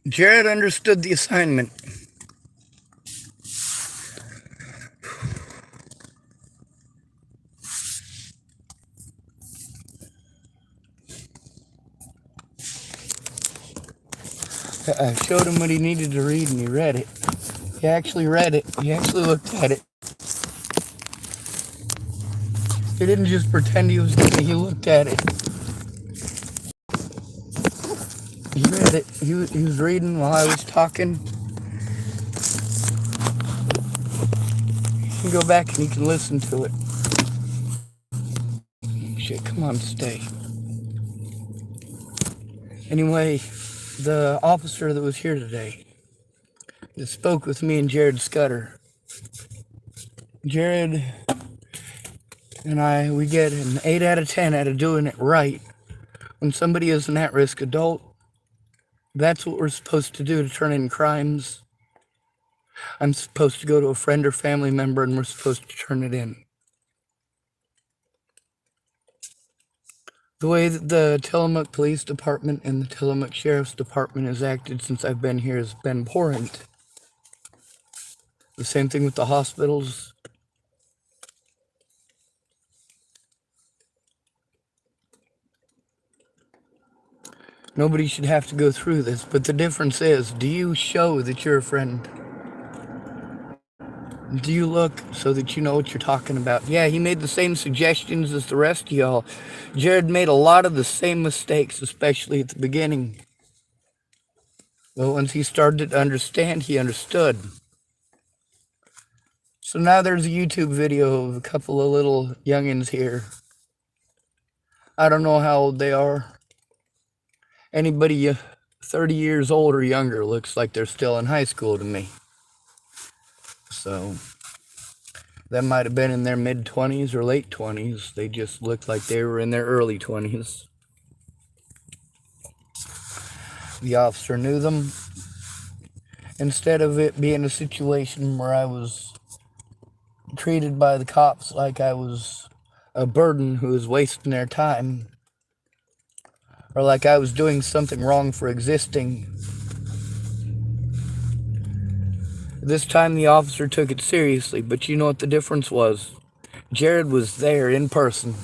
Jared understood the assignment. I showed him what he needed to read and he read it. He actually read it. He actually looked at it. He didn't just pretend he was doing it. He looked at it. He read it. He was reading while I was talking. You can go back and you can listen to it. Shit, come on, stay. Anyway, the officer that was here today that spoke with me and Jared Scudder. Jared and we get an 8 out of 10 out of doing it right. When somebody is an at-risk adult, that's what we're supposed to do to turn in crimes. I'm supposed to go to a friend or family member and we're supposed to turn it in. The way that the Tillamook Police Department and the Tillamook Sheriff's Department has acted since I've been here has been abhorrent. The same thing with the hospitals. Nobody should have to go through this, but the difference is, do you show that you're a friend? Do you look so that you know what you're talking about? Yeah, he made the same suggestions as the rest of y'all. Jared made a lot of the same mistakes, especially at the beginning. But once he started to understand, he understood. So now there's a YouTube video of a couple of little youngins here. I don't know how old they are. Anybody 30 years old or younger looks like they're still in high school to me. So that might have been in their mid-20s or late 20s. They just looked like they were in their early 20s. The officer knew them. Instead of it being a situation where I was treated by the cops like I was a burden who was wasting their time, or like I was doing something wrong for existing, this time the officer took it seriously. But you know what the difference was? Jared was there in person.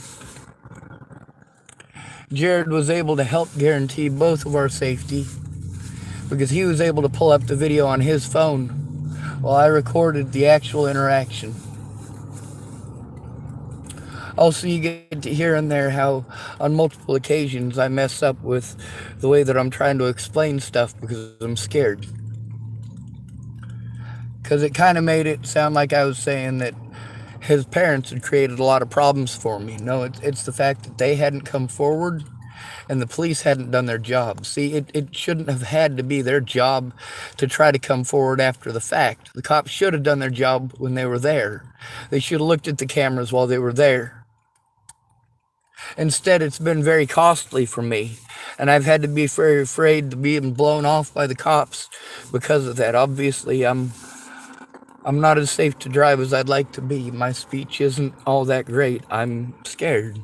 Jared was able to help guarantee both of our safety because he was able to pull up the video on his phone while I recorded the actual interaction. Also, you get to hear in there how on multiple occasions I mess up with the way that I'm trying to explain stuff because I'm scared. Because it kind of made it sound like I was saying that his parents had created a lot of problems for me. No, it's the fact that they hadn't come forward and the police hadn't done their job. See, it shouldn't have had to be their job to try to come forward after the fact. The cops should have done their job when they were there. They should have looked at the cameras while they were there. Instead, it's been very costly for me, and I've had to be very afraid to be blown off by the cops because of that. Obviously, I'm not as safe to drive as I'd like to be. My speech isn't all that great. I'm scared.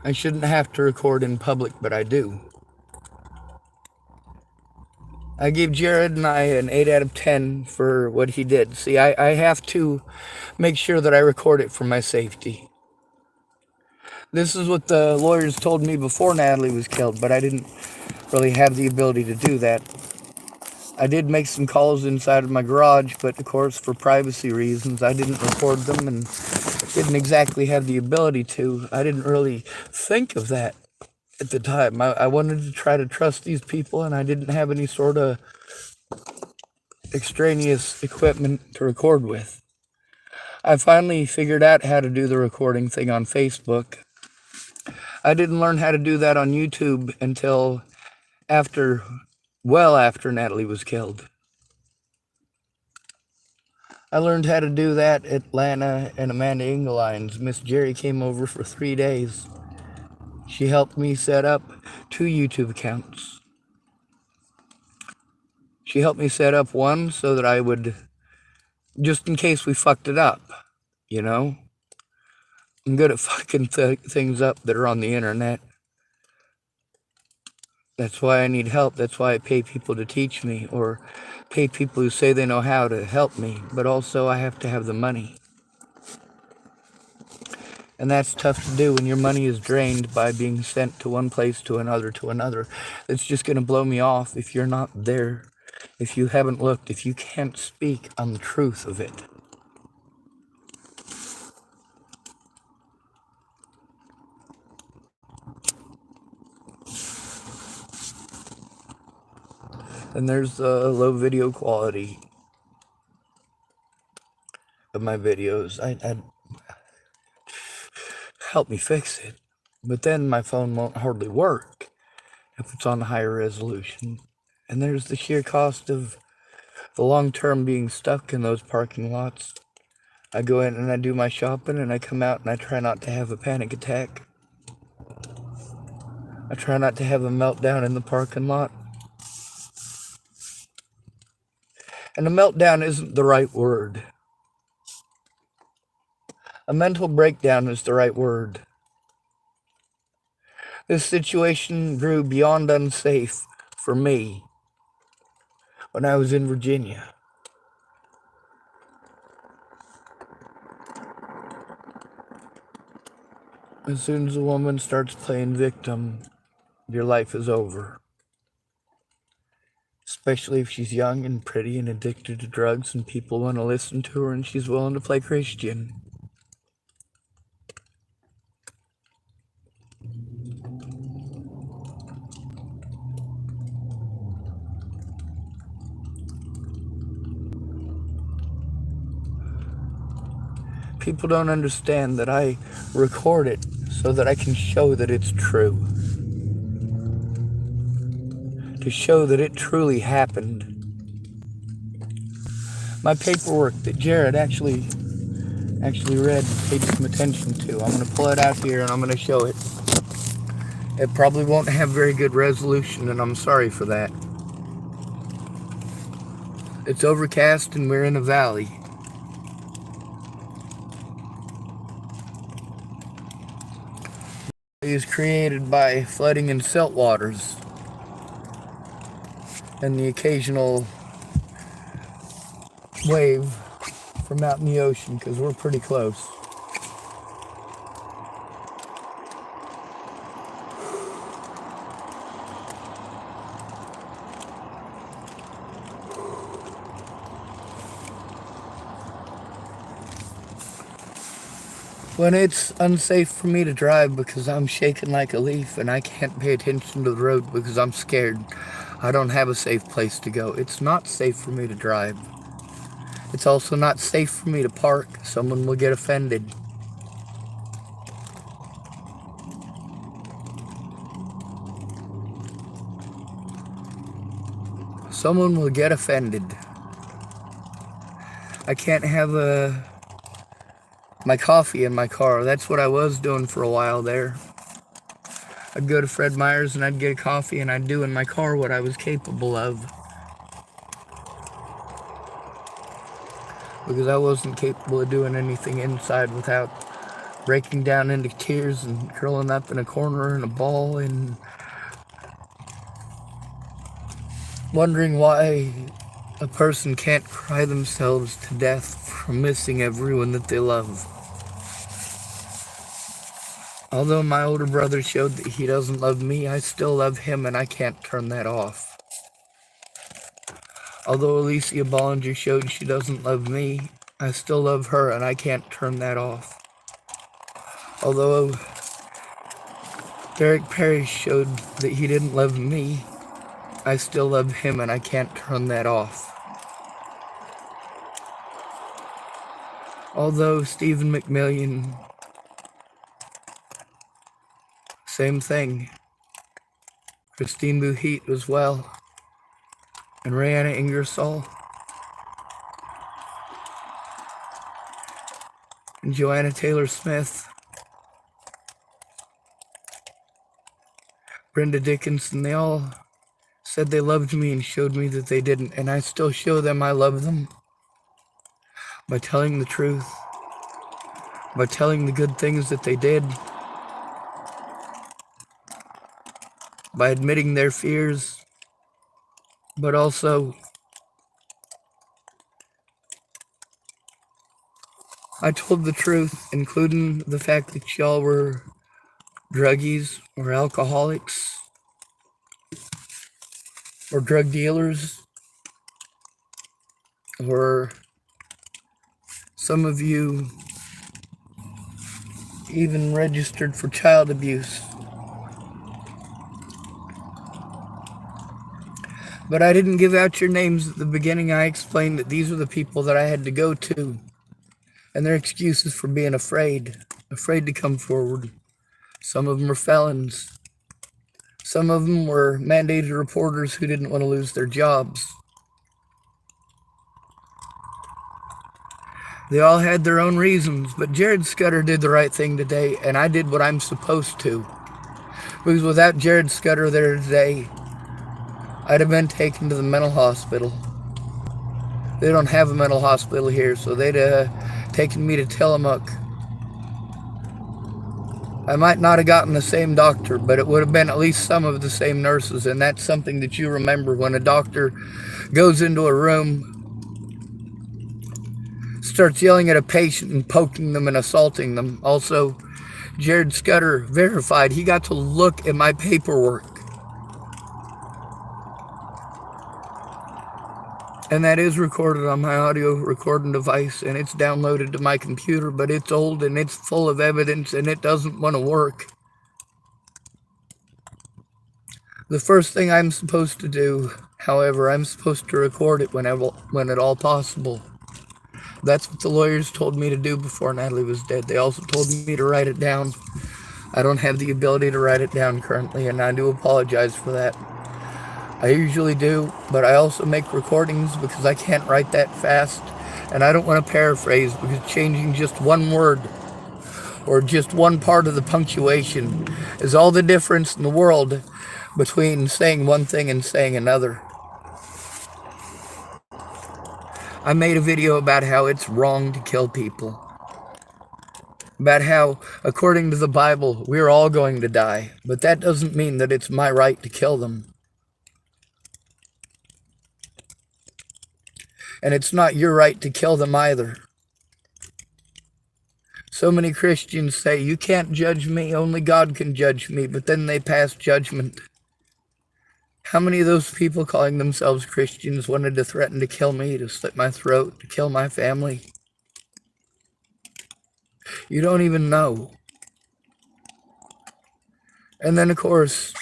I shouldn't have to record in public, but I do. I gave Jared and I an 8 out of 10 for what he did. See, I have to make sure that I record it for my safety. This is what the lawyers told me before Natalie was killed, but I didn't really have the ability to do that. I did make some calls inside of my garage, but of course, for privacy reasons, I didn't record them and didn't exactly have the ability to. I didn't really think of that at the time. I wanted to try to trust these people, and I didn't have any sort of extraneous equipment to record with. I finally figured out how to do the recording thing on Facebook. I didn't learn how to do that on YouTube until well after Natalie was killed. I learned how to do that at Lana and Amanda Engelein's. Miss Jerry came over for 3 days. She helped me set up 2 YouTube accounts. She helped me set up one so that I would, just in case we fucked it up, you know? I'm good at fucking things up that are on the internet. That's why I need help. That's why I pay people to teach me, or pay people who say they know how to help me. But also I have to have the money. And that's tough to do when your money is drained by being sent to one place to another to another. It's just going to blow me off if you're not there, if you haven't looked, if you can't speak on the truth of it. And there's the low video quality of my videos. I'd help me fix it. But then my phone won't hardly work if it's on higher resolution. And there's the sheer cost of the long term being stuck in those parking lots. I go in and I do my shopping and I come out and I try not to have a panic attack. I try not to have a meltdown in the parking lot. And a meltdown isn't the right word. A mental breakdown is the right word. This situation grew beyond unsafe for me when I was in Virginia. As soon as a woman starts playing victim, your life is over. Especially if she's young and pretty and addicted to drugs and people want to listen to her and she's willing to play Christian. People don't understand that I record it so that I can show that it's true. To show that it truly happened. My paperwork that Jared actually read and paid some attention to. I'm going to pull it out here and I'm going to show it. It probably won't have very good resolution and I'm sorry for that. It's overcast and we're in a valley. It is created by flooding and silt waters and the occasional wave from out in the ocean because we're pretty close. When it's unsafe for me to drive because I'm shaking like a leaf and I can't pay attention to the road because I'm scared, I don't have a safe place to go. It's not safe for me to drive. It's also not safe for me to park. Someone will get offended. Someone will get offended. I can't have my coffee in my car. That's what I was doing for a while there. I'd go to Fred Meyer's and I'd get a coffee and I'd do in my car what I was capable of. Because I wasn't capable of doing anything inside without breaking down into tears and curling up in a corner in a ball and wondering why a person can't cry themselves to death from missing everyone that they love. Although my older brother showed that he doesn't love me, I still love him and I can't turn that off. Although Alicia Bollinger showed she doesn't love me, I still love her and I can't turn that off. Although Derek Parrish showed that he didn't love me, I still love him and I can't turn that off. Although Stephen McMillian, same thing. Christine Buhit as well. And Rihanna Ingersoll. And Joanna Taylor-Smith. Brenda Dickinson, they all said they loved me and showed me that they didn't. And I still show them I love them. By telling the truth. By telling the good things that they did. by admitting their fears, but also I told the truth, including the fact that y'all were druggies or alcoholics or drug dealers, or some of you even registered for child abuse. But I didn't give out your names at the beginning. I explained that these are the people that I had to go to, and their excuses for being afraid to come forward. Some of them were felons. Some of them were mandated reporters who didn't want to lose their jobs. They all had their own reasons, but Jared Scudder did the right thing today, and I did what I'm supposed to. Because without Jared Scudder there today, I'd have been taken to the mental hospital. They don't have a mental hospital here, so they'd taken me to Tillamook. I might not have gotten the same doctor, but it would have been at least some of the same nurses, and that's something that you remember when a doctor goes into a room, starts yelling at a patient and poking them and assaulting them. Also, Jared Scudder verified he got to look at my paperwork. And that is recorded on my audio recording device, and it's downloaded to my computer, but it's old and it's full of evidence and it doesn't want to work. The first thing I'm supposed to do, however, I'm supposed to record it when at all possible. That's what the lawyers told me to do before Natalie was dead. They also told me to write it down. I don't have the ability to write it down currently, and I do apologize for that. I usually do, but I also make recordings because I can't write that fast, and I don't want to paraphrase, because changing just one word or just one part of the punctuation is all the difference in the world between saying one thing and saying another. I made a video about how it's wrong to kill people, about how, according to the Bible, we're all going to die, but that doesn't mean that it's my right to kill them. And it's not your right to kill them either. So many Christians say, you can't judge me, only God can judge me, but then they pass judgment. How many of those people calling themselves Christians wanted to threaten to kill me, to slit my throat, to kill my family? You don't even know. And then, of course,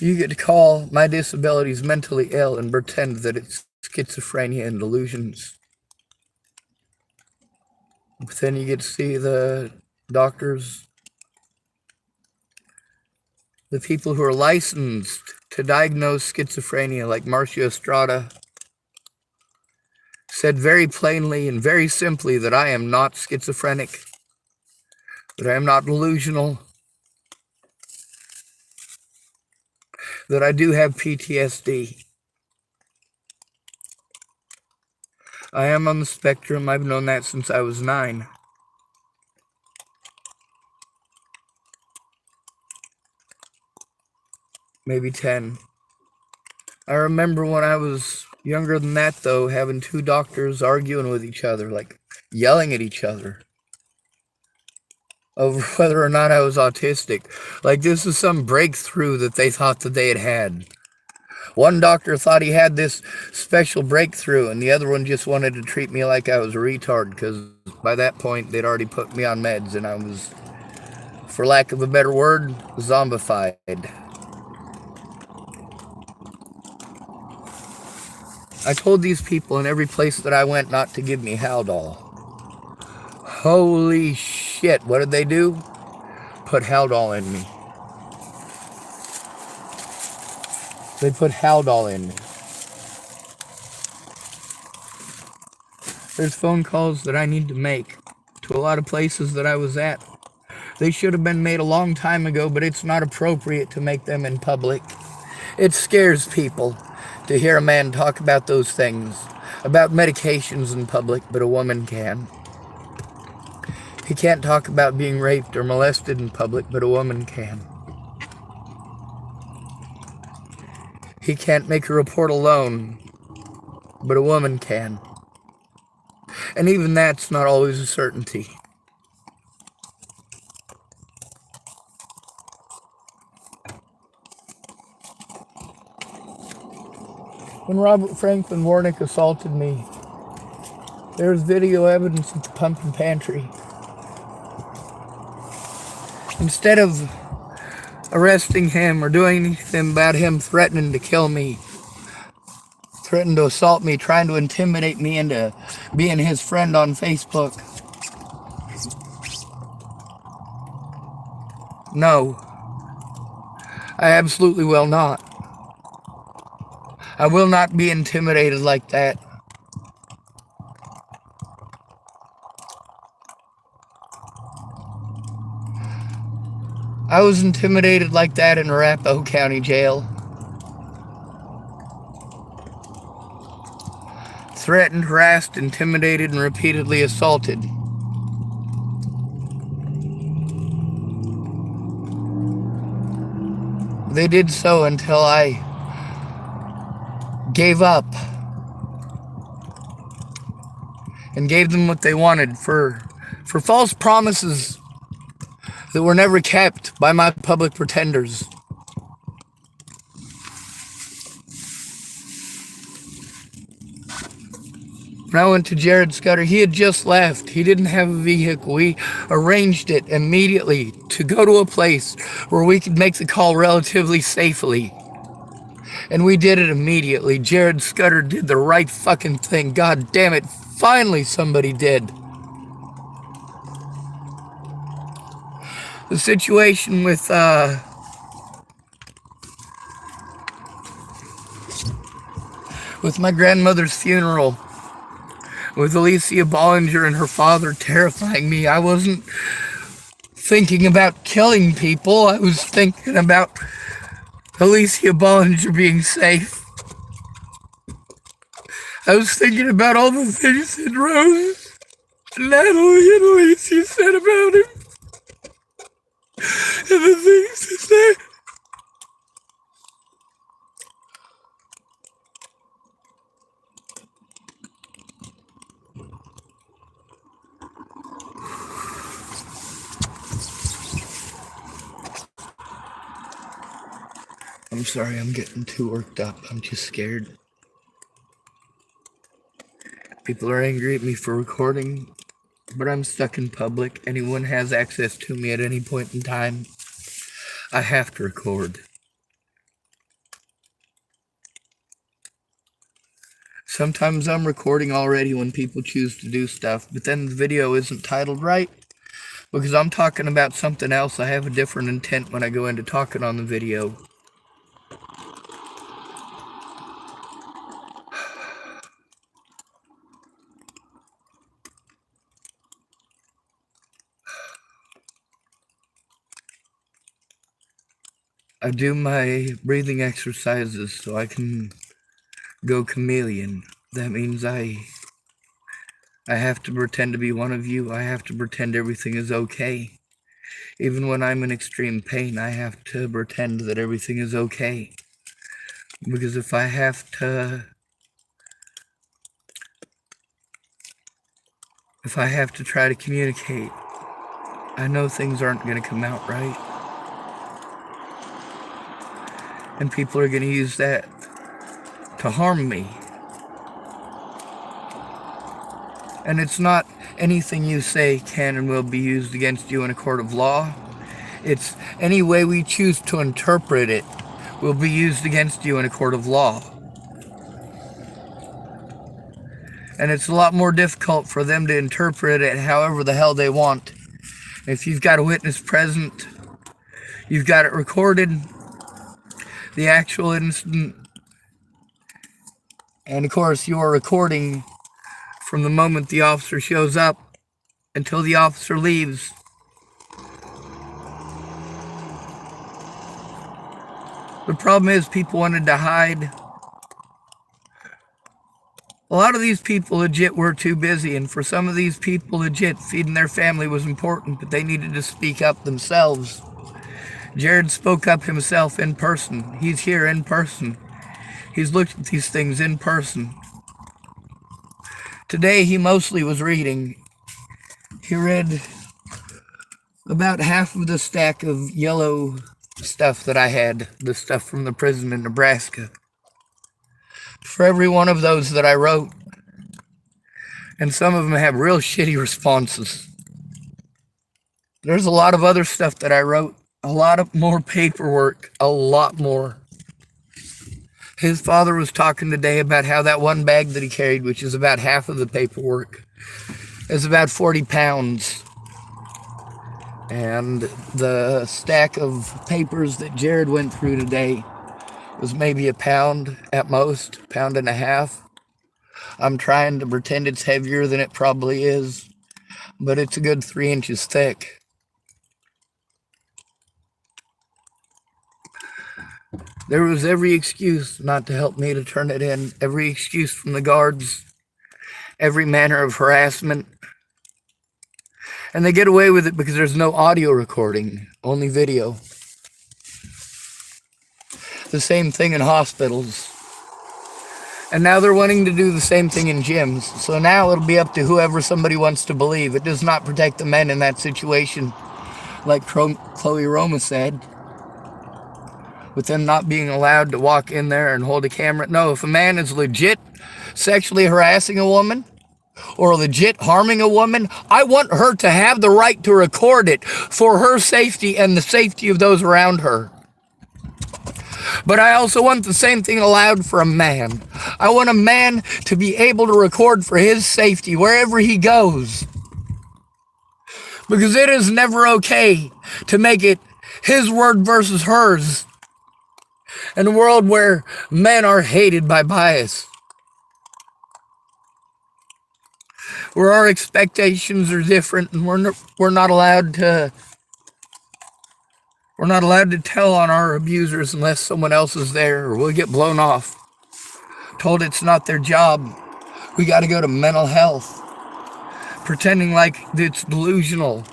you get to call my disabilities mentally ill and pretend that it's schizophrenia and delusions. But then you get to see the doctors, the people who are licensed to diagnose schizophrenia, like Marcia Estrada, said very plainly and very simply that I am not schizophrenic, that I am not delusional, that I do have PTSD. I am on the spectrum. I've known that since I was 9. Maybe 10. I remember when I was younger than that, though, having 2 doctors arguing with each other, like yelling at each other over whether or not I was autistic. Like this is some breakthrough that they thought that they had had. One doctor thought he had this special breakthrough, and the other one just wanted to treat me like I was a retard, because by that point, they'd already put me on meds, and I was, for lack of a better word, zombified. I told these people in every place that I went not to give me Haldol. Holy shit, what did they do? Put Haldol in me. They put Haldol in me. There's phone calls that I need to make to a lot of places that I was at. They should have been made a long time ago, but it's not appropriate to make them in public. It scares people to hear a man talk about those things, about medications in public, but a woman can. He can't talk about being raped or molested in public, but a woman can. He can't make a report alone, but a woman can. And even that's not always a certainty. When Robert Franklin Warnick assaulted me, there's video evidence at the pumpkin pantry. Instead of arresting him or doing anything about him threatening to kill me, threatening to assault me, trying to intimidate me into being his friend on Facebook, no, I absolutely will not. I will not be intimidated like that. I was intimidated like that in Arapahoe County Jail. Threatened, harassed, intimidated, and repeatedly assaulted. They did so until I gave up and gave them what they wanted for false promises that were never kept by my public pretenders. When I went to Jared Scudder, he had just left. He didn't have a vehicle. We arranged it immediately to go to a place where we could make the call relatively safely. And we did it immediately. Jared Scudder did the right fucking thing. God damn it. Finally somebody did. The situation with my grandmother's funeral, with Alicia Bollinger and her father terrifying me. I wasn't thinking about killing people. I was thinking about Alicia Bollinger being safe. I was thinking about all the things that Rose, Natalie, and Alicia said about him. And the things that they... I'm sorry, I'm getting too worked up. I'm just scared. People are angry at me for recording, but I'm stuck in public. Anyone has access to me at any point in time. I have to record. Sometimes I'm recording already when people choose to do stuff, but then the video isn't titled right because I'm talking about something else. I have a different intent when I go into talking on the video. I do my breathing exercises so I can go chameleon. That means I have to pretend to be one of you. I have to pretend everything is okay. Even when I'm in extreme pain, I have to pretend that everything is okay. Because if I have to try to communicate, I know things aren't going to come out right. And people are going to use that to harm me. And it's not anything you say can and will be used against you in a court of law. It's any way we choose to interpret it will be used against you in a court of law. And it's a lot more difficult for them to interpret it however the hell they want. If you've got a witness present, you've got it recorded, the actual incident, and of course you are recording from the moment the officer shows up until the officer leaves. The problem is people wanted to hide. A lot of these people legit were too busy, and for some of these people legit feeding their family was important, but they needed to speak up themselves. Jared spoke up himself in person. He's here in person. He's looked at these things in person. Today he mostly was reading. He read about half of the stack of yellow stuff that I had, the stuff from the prison in Nebraska. For every one of those that I wrote. And some of them have real shitty responses. There's a lot of other stuff that I wrote. A lot of more paperwork. A lot more. His father was talking today about how that one bag that he carried, which is about half of the paperwork, is about 40 pounds. And the stack of papers that Jared went through today was maybe a pound at most, pound and a half. I'm trying to pretend it's heavier than it probably is, but it's a good 3 inches thick. There was every excuse not to help me to turn it in, every excuse from the guards, every manner of harassment. And they get away with it because there's no audio recording, only video. The same thing in hospitals. And now they're wanting to do the same thing in gyms. So now it'll be up to whoever somebody wants to believe. It does not protect the men in that situation, like Chloe Roma said, with them not being allowed to walk in there and hold a camera. No, if a man is legit sexually harassing a woman or legit harming a woman, I want her to have the right to record it for her safety and the safety of those around her. But I also want the same thing allowed for a man. I want a man to be able to record for his safety wherever he goes. Because it is never okay to make it his word versus hers in a world where men are hated by bias. Where our expectations are different and we're not allowed to tell on our abusers unless someone else is there, or we'll get blown off. Told it's not their job. We got to go to mental health. Pretending like it's delusional.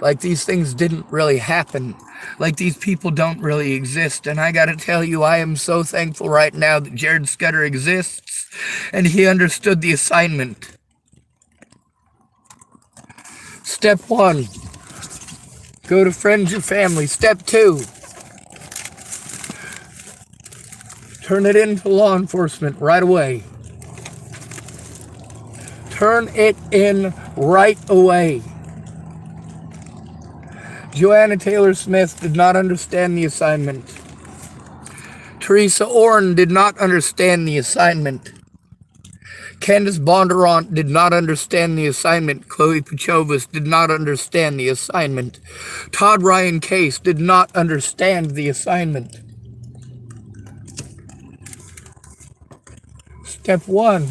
Like these things didn't really happen. Like these people don't really exist. And I got to tell you, I am so thankful right now that Jared Scudder exists and he understood the assignment. Step 1. Go to friends or family. Step 2. Turn it in to law enforcement right away. Turn it in right away. Joanna Taylor Smith did not understand the assignment. Teresa Orrin did not understand the assignment. Candace Bondurant did not understand the assignment. Chloe Pachovas did not understand the assignment. Todd Ryan Case did not understand the assignment. Step 1,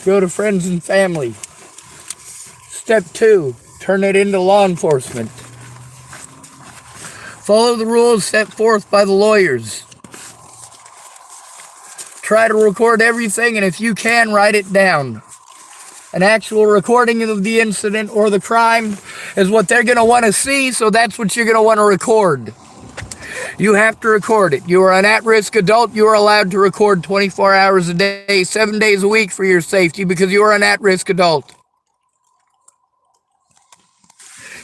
go to friends and family. Step 2, turn it into law enforcement. Follow the rules set forth by the lawyers. Try to record everything, and if you can, write it down. An actual recording of the incident or the crime is what they're going to want to see, so that's what you're going to want to record. You have to record it. You are an at-risk adult. You are allowed to record 24 hours a day, 7 days a week for your safety because you are an at-risk adult.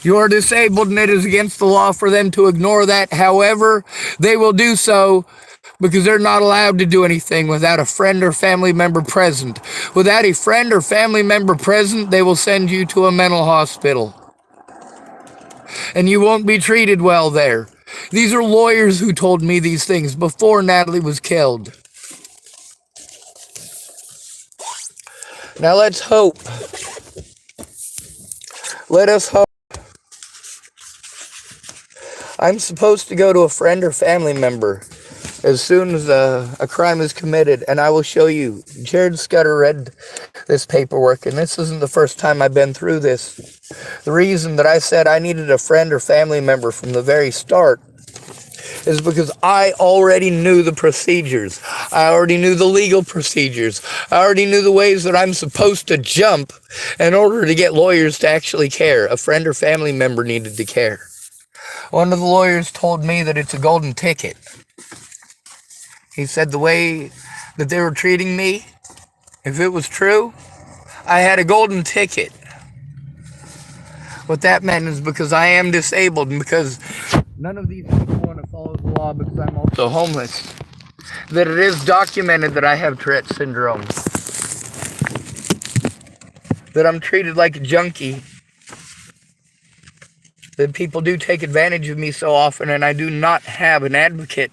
You are disabled, and it is against the law for them to ignore that. However, they will do so because they're not allowed to do anything without a friend or family member present. Without a friend or family member present, they will send you to a mental hospital. And you won't be treated well there. These are lawyers who told me these things before Natalie was killed. Now let's hope. Let us hope. I'm supposed to go to a friend or family member as soon as a crime is committed, and I will show you. Jared Scudder read this paperwork, and this isn't the first time I've been through this. The reason that I said I needed a friend or family member from the very start is because I already knew the procedures. I already knew the legal procedures. I already knew the ways that I'm supposed to jump in order to get lawyers to actually care. A friend or family member needed to care. One of the lawyers told me that it's a golden ticket. He said the way that they were treating me, if it was true, I had a golden ticket. What that meant is because I am disabled and because none of these people want to follow the law because I'm also homeless, that it is documented that I have Tourette syndrome, that I'm treated like a junkie, that people do take advantage of me so often, and I do not have an advocate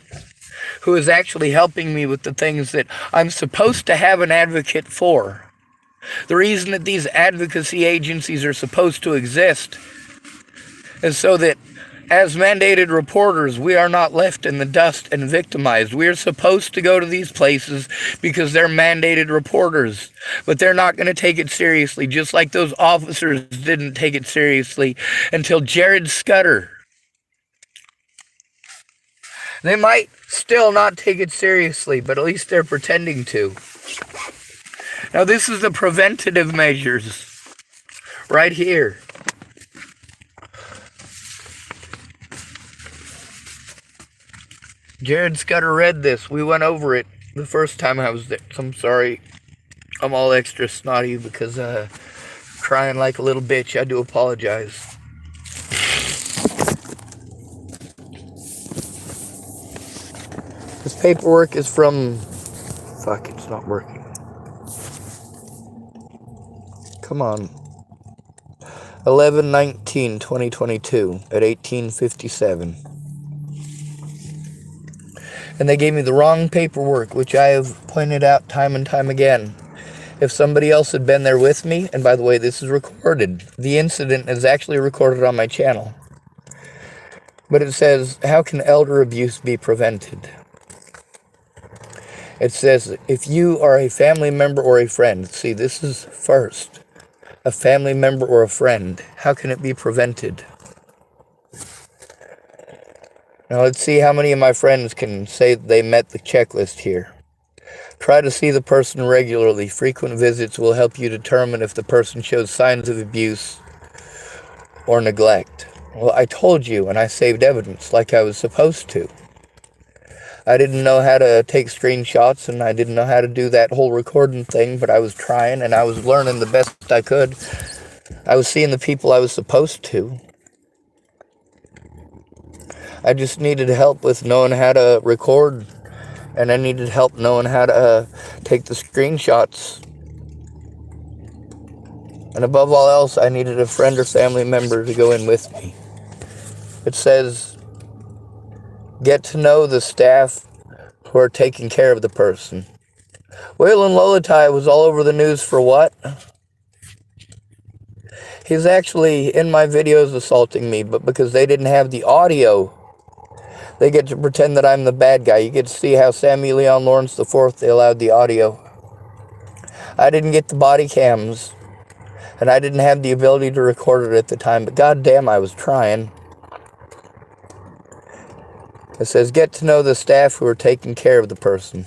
who is actually helping me with the things that I'm supposed to have an advocate for. The reason that these advocacy agencies are supposed to exist is so that as mandated reporters, we are not left in the dust and victimized. We are supposed to go to these places because they're mandated reporters, but they're not going to take it seriously, just like those officers didn't take it seriously until Jared Scudder. They might still not take it seriously, but at least they're pretending to. Now, this is the preventative measures right here. Jared Scudder read this. We went over it the first time I was there. I'm sorry. I'm all extra snotty because crying like a little bitch. I do apologize. This paperwork is from... Fuck, it's not working. Come on. 11/19/2022 at 18:57. And they gave me the wrong paperwork, which I have pointed out time and time again. If somebody else had been there with me, and by the way, this is recorded. The incident is actually recorded on my channel. But it says, how can elder abuse be prevented? It says, if you are a family member or a friend, see, this is first. A family member or a friend, how can it be prevented? Now let's see how many of my friends can say they met the checklist here. Try to see the person regularly. Frequent visits will help you determine if the person shows signs of abuse or neglect. Well, I told you, and I saved evidence like I was supposed to. I didn't know how to take screenshots, and I didn't know how to do that whole recording thing, but I was trying, and I was learning the best I could. I was seeing the people I was supposed to. I just needed help with knowing how to record, and I needed help knowing how to take the screenshots. And above all else, I needed a friend or family member to go in with me. It says, get to know the staff who are taking care of the person. Waylon Lolatai was all over the news for what? He's actually in my videos assaulting me, but because they didn't have the audio, they get to pretend that I'm the bad guy. You get to see how Samuel Leon Lawrence IV, they allowed the audio. I didn't get the body cams, and I didn't have the ability to record it at the time, but goddamn, I was trying. It says, get to know the staff who are taking care of the person.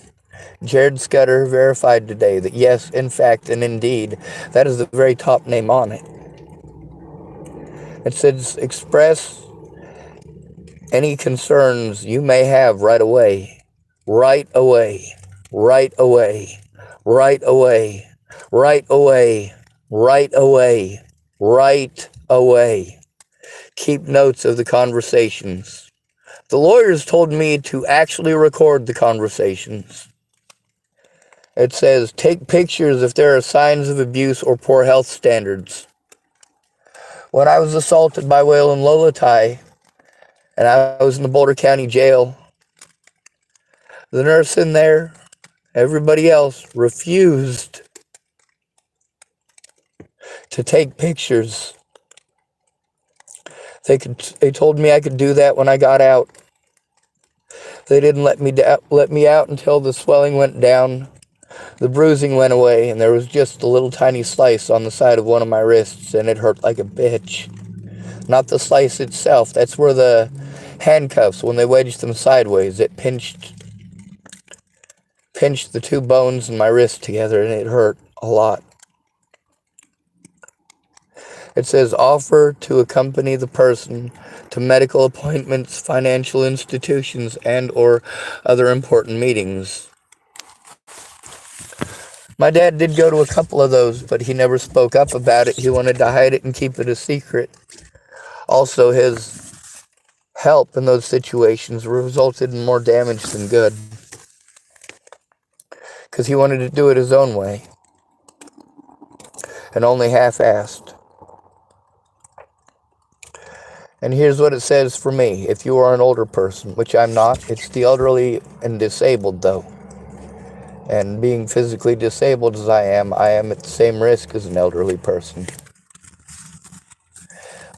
Jared Scudder verified today that yes, in fact, and indeed, that is the very top name on it. It says, express any concerns you may have right away. Right away. Right away. Right away. Right away. Right away. Right away. Keep notes of the conversations. The lawyers told me to actually record the conversations. It says, take pictures if there are signs of abuse or poor health standards. When I was assaulted by Waylon Lolatai, and I was in the Boulder County Jail, the nurse in there, everybody else, refused to take pictures. They told me I could do that when I got out. They didn't let me out until the swelling went down, the bruising went away, and there was just a little tiny slice on the side of one of my wrists, and it hurt like a bitch. Not the slice itself. That's where the handcuffs, when they wedged them sideways, it pinched the two bones in my wrist together, and it hurt a lot. It says, offer to accompany the person to medical appointments, financial institutions, and or other important meetings. My dad did go to a couple of those, but he never spoke up about it. He wanted to hide it and keep it a secret. Also, his help in those situations resulted in more damage than good, because he wanted to do it his own way, and only half-assed. And here's what it says for me. If you are an older person, which I'm not, it's the elderly and disabled, though. And being physically disabled as I am at the same risk as an elderly person.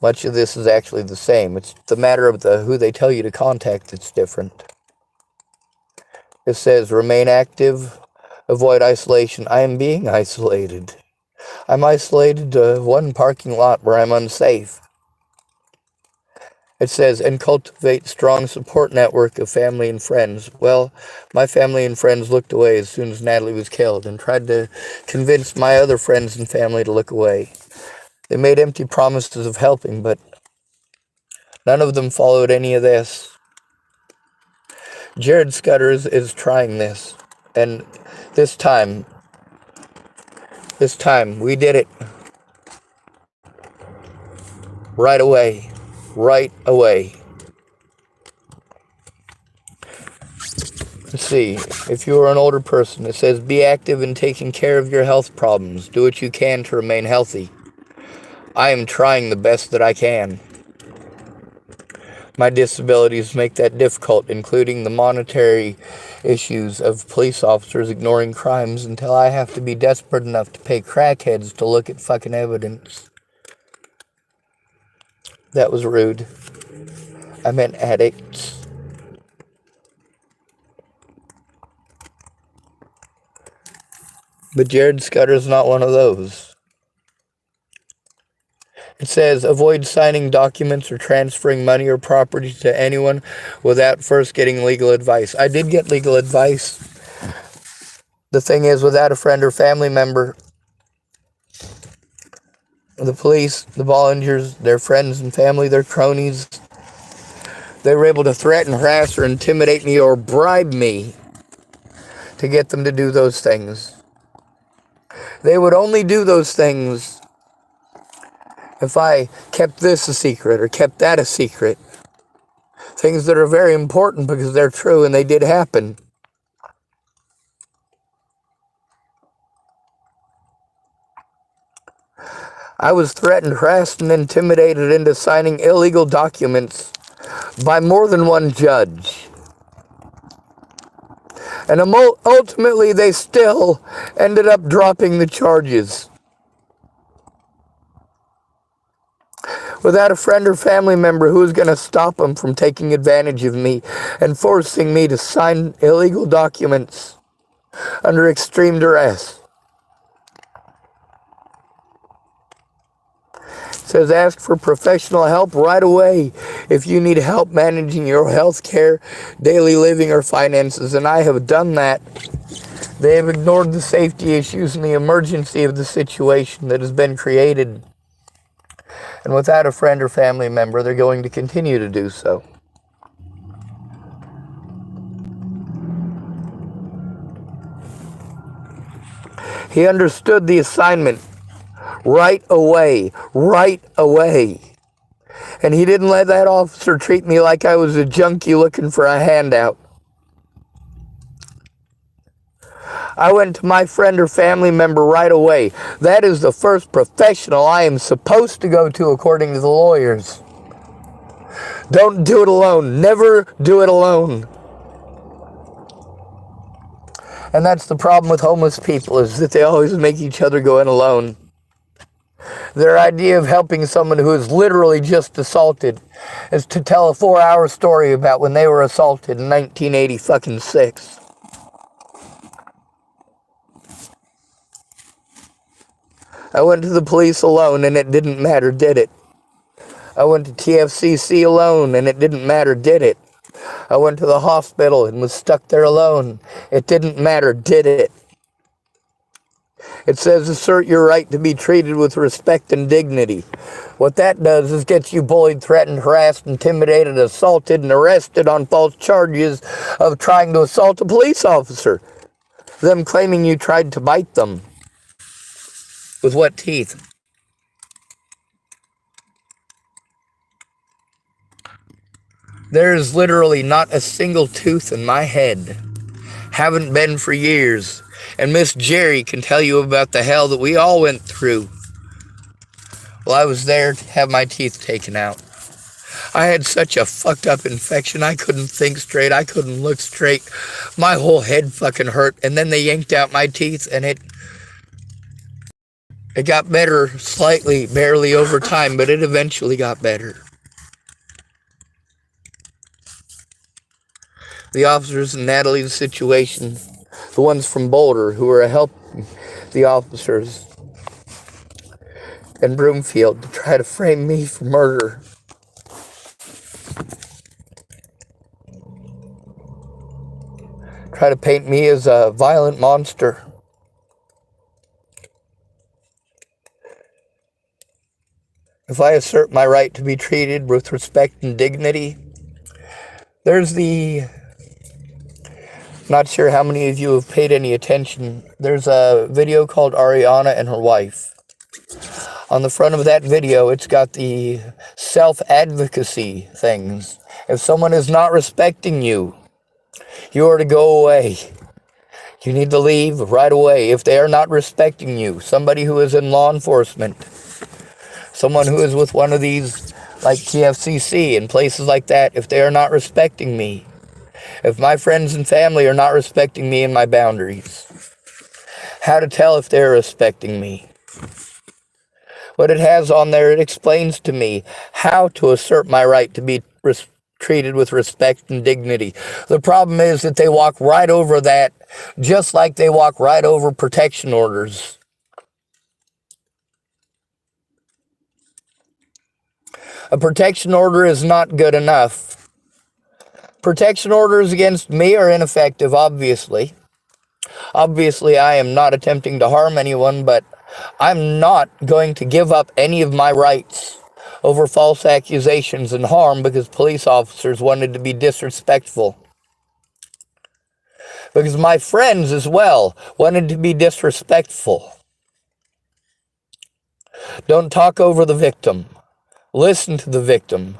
Much of this is actually the same. It's the matter of who they tell you to contact that's different. It says, remain active, avoid isolation. I am being isolated. I'm isolated to one parking lot where I'm unsafe. It says, and cultivate strong support network of family and friends. Well, my family and friends looked away as soon as Natalie was killed and tried to convince my other friends and family to look away. They made empty promises of helping, but none of them followed any of this. Jared Scudder is trying this, and this time, we did it. Right away. Let's see, if you are an older person, it says, be active in taking care of your health problems. Do what you can to remain healthy. I am trying the best that I can. My disabilities make that difficult, including the monetary issues of police officers ignoring crimes until I have to be desperate enough to pay crackheads to look at fucking evidence. That was rude. I meant addicts. But Jared Scudder's not one of those. It says, avoid signing documents or transferring money or property to anyone without first getting legal advice. I did get legal advice. The thing is, without a friend or family member, the police, the volunteers, their friends and family, their cronies, they were able to threaten, harass, or intimidate me or bribe me to get them to do those things. They would only do those things if I kept this a secret or kept that a secret. Things that are very important because they're true and they did happen. I was threatened, harassed, and intimidated into signing illegal documents by more than one judge. And ultimately, they still ended up dropping the charges. Without a friend or family member who was going to stop them from taking advantage of me and forcing me to sign illegal documents under extreme duress. It says ask for professional help right away if you need help managing your health care, daily living, or finances. And I have done that. They have ignored the safety issues and the emergency of the situation that has been created. And without a friend or family member, they're going to continue to do so. He understood the assignment right away. And he didn't let that officer treat me like I was a junkie looking for a handout. I went to my friend or family member right away. That is the first professional I am supposed to go to according to the lawyers. Don't do it alone. Never do it alone. And that's the problem with homeless people, is that they always make each other go in alone. Their idea of helping someone who is literally just assaulted is to tell a 4-hour story about when they were assaulted in 1986. I went to the police alone and it didn't matter, did it? I went to TFCC alone and it didn't matter, did it? I went to the hospital and was stuck there alone. It didn't matter, did it? It says assert your right to be treated with respect and dignity. What that does is get you bullied, threatened, harassed, intimidated, assaulted, and arrested on false charges of trying to assault a police officer. them claiming you tried to bite them. With what teeth? There's literally not a single tooth in my head. Haven't been for years. And Miss Jerry can tell you about the hell that we all went through. Well, I was there to have my teeth taken out. I had such a fucked up infection. I couldn't think straight. I couldn't look straight. My whole head fucking hurt. And then they yanked out my teeth, and it got better slightly, barely over time, but it eventually got better. The officers in Natalie's situation, the ones from Boulder who were helping the officers in Broomfield to try to frame me for murder. Try to paint me as a violent monster. If I assert my right to be treated with respect and dignity, not sure how many of you have paid any attention. There's a video called Ariana and Her Wife. On the front of that video, it's got the self-advocacy things. If someone is not respecting you, you are to go away. You need to leave right away. If they are not respecting you, somebody who is in law enforcement, someone who is with one of these, like TFCC and places like that, if they are not respecting me, if my friends and family are not respecting me and my boundaries, how to tell if they're respecting me. What it has on there, it explains to me how to assert my right to be treated with respect and dignity. The problem is that they walk right over that, just like they walk right over protection orders. A protection order is not good enough. Protection orders against me are ineffective, obviously. Obviously, I am not attempting to harm anyone, but I'm not going to give up any of my rights over false accusations and harm because police officers wanted to be disrespectful. Because my friends as well wanted to be disrespectful. Don't talk over the victim. Listen to the victim.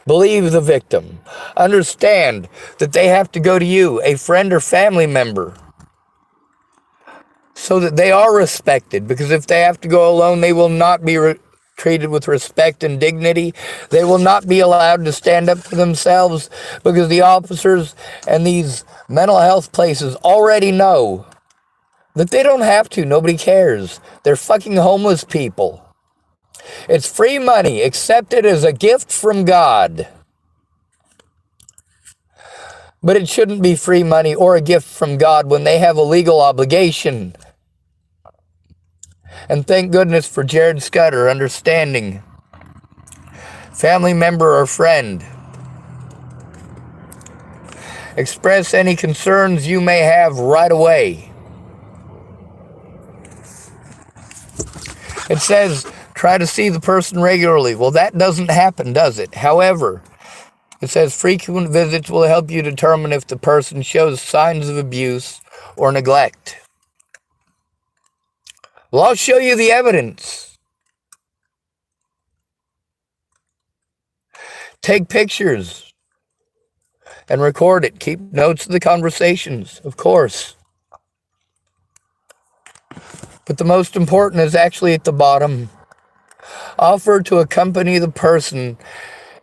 Believe the victim. Understand that they have to go to you, a friend or family member, so that they are respected. Because if they have to go alone, they will not be treated with respect and dignity. They will not be allowed to stand up for themselves because the officers and these mental health places already know that they don't have to. Nobody cares. They're fucking homeless people. It's free money. Accept it as a gift from God. But it shouldn't be free money or a gift from God when they have a legal obligation. And thank goodness for Jared Scudder understanding. Family member or friend. Express any concerns you may have right away. It says, try to see the person regularly. Well, that doesn't happen, does it? However, it says frequent visits will help you determine if the person shows signs of abuse or neglect. Well, I'll show you the evidence. Take pictures and record it. Keep notes of the conversations, of course. But the most important is actually at the bottom. Offer to accompany the person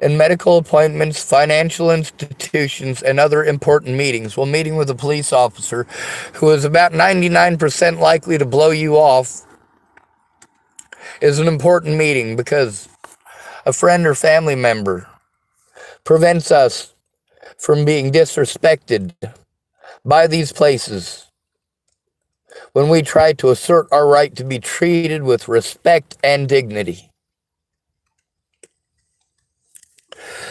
in medical appointments, financial institutions, and other important meetings. Well, meeting with a police officer who is about 99% likely to blow you off is an important meeting because a friend or family member prevents us from being disrespected by these places when we try to assert our right to be treated with respect and dignity.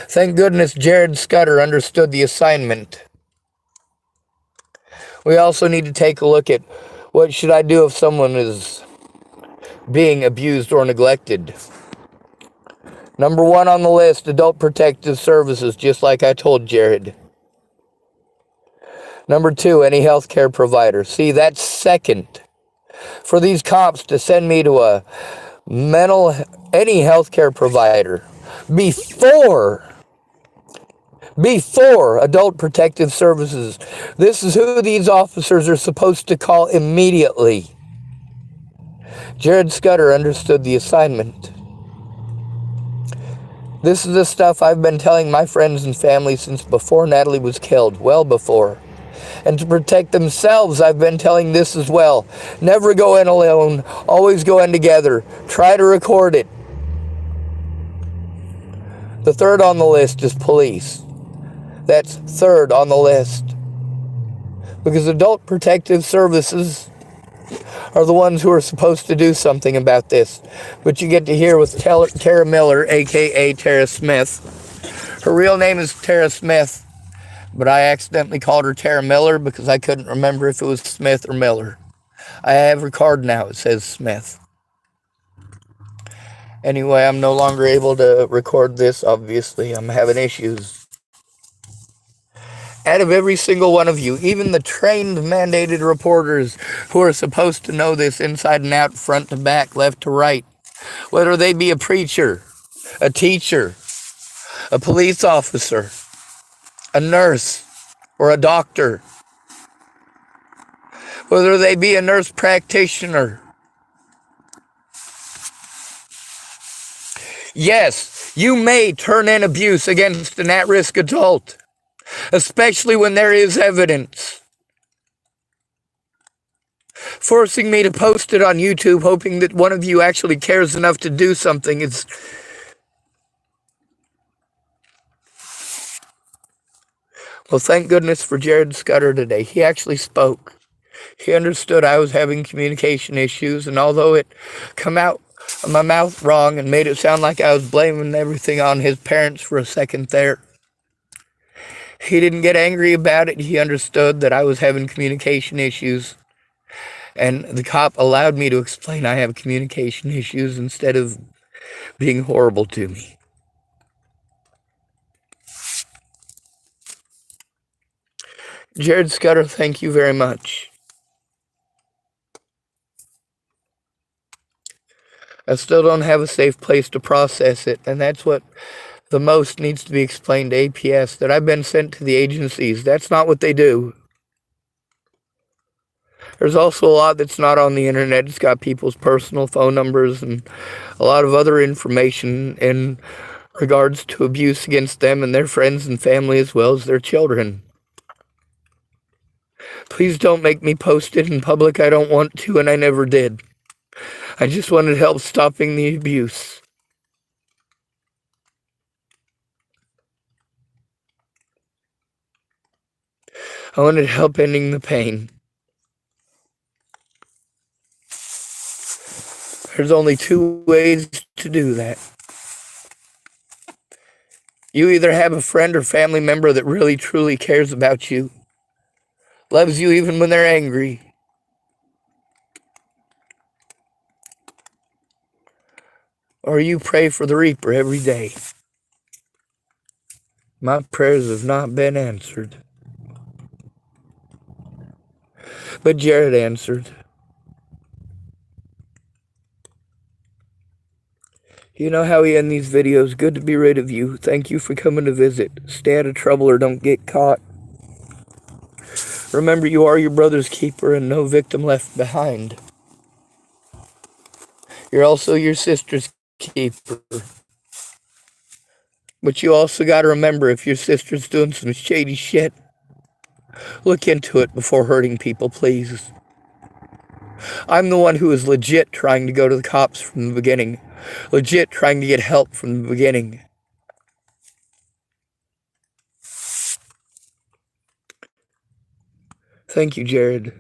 Thank goodness Jared Scudder understood the assignment. We also need to take a look at what should I do if someone is being abused or neglected. Number 1 on the list, adult protective services, just like I told Jared. Number two, any healthcare provider. See, that's second. For these cops to send me to a any healthcare provider before adult protective services. This is who these officers are supposed to call immediately. Jared Scudder understood the assignment. This is the stuff I've been telling my friends and family since before Natalie was killed, well before. And to protect themselves, I've been telling this as well. Never go in alone, always go in together. Try to record it. The third on the list is police. That's third on the list. Because adult protective services are the ones who are supposed to do something about this. But you get to hear with Tara Miller, a.k.a. Tara Smith. Her real name is Tara Smith, but I accidentally called her Tara Miller because I couldn't remember if it was Smith or Miller. I have her card now. It says Smith. Anyway, I'm no longer able to record this, obviously. I'm having issues. Out of every single one of you, even the trained, mandated reporters who are supposed to know this inside and out, front to back, left to right, whether they be a preacher, a teacher, a police officer, a nurse, or a doctor, whether they be a nurse practitioner. Yes, you may turn in abuse against an at-risk adult, especially when there is evidence. Forcing me to post it on YouTube, hoping that one of you actually cares enough to do something is... Well, thank goodness for Jared Scudder today. He actually spoke. He understood I was having communication issues, and although it come out of my mouth wrong and made it sound like I was blaming everything on his parents for a second there, he didn't get angry about it. He understood that I was having communication issues, and the cop allowed me to explain I have communication issues instead of being horrible to me. Jared Scudder, thank you very much. I still don't have a safe place to process it, and that's what the most needs to be explained to APS, that I've been sent to the agencies. That's not what they do. There's also a lot that's not on the internet. It's got people's personal phone numbers and a lot of other information in regards to abuse against them and their friends and family as well as their children. Please don't make me post it in public. I don't want to, and I never did. I just wanted help stopping the abuse. I wanted help ending the pain. There's only two ways to do that. You either have a friend or family member that really truly cares about you, loves you even when they're angry, or you pray for the Reaper every day. My prayers have not been answered. But Jared answered. You know how we end these videos. Good to be rid of you. Thank you for coming to visit. Stay out of trouble or don't get caught. Remember, you are your brother's keeper and no victim left behind. You're also your sister's keeper. But you also got to remember, if your sister's doing some shady shit, look into it before hurting people, please. I'm the one who was legit trying to go to the cops from the beginning. Legit trying to get help from the beginning. Thank you, Jared.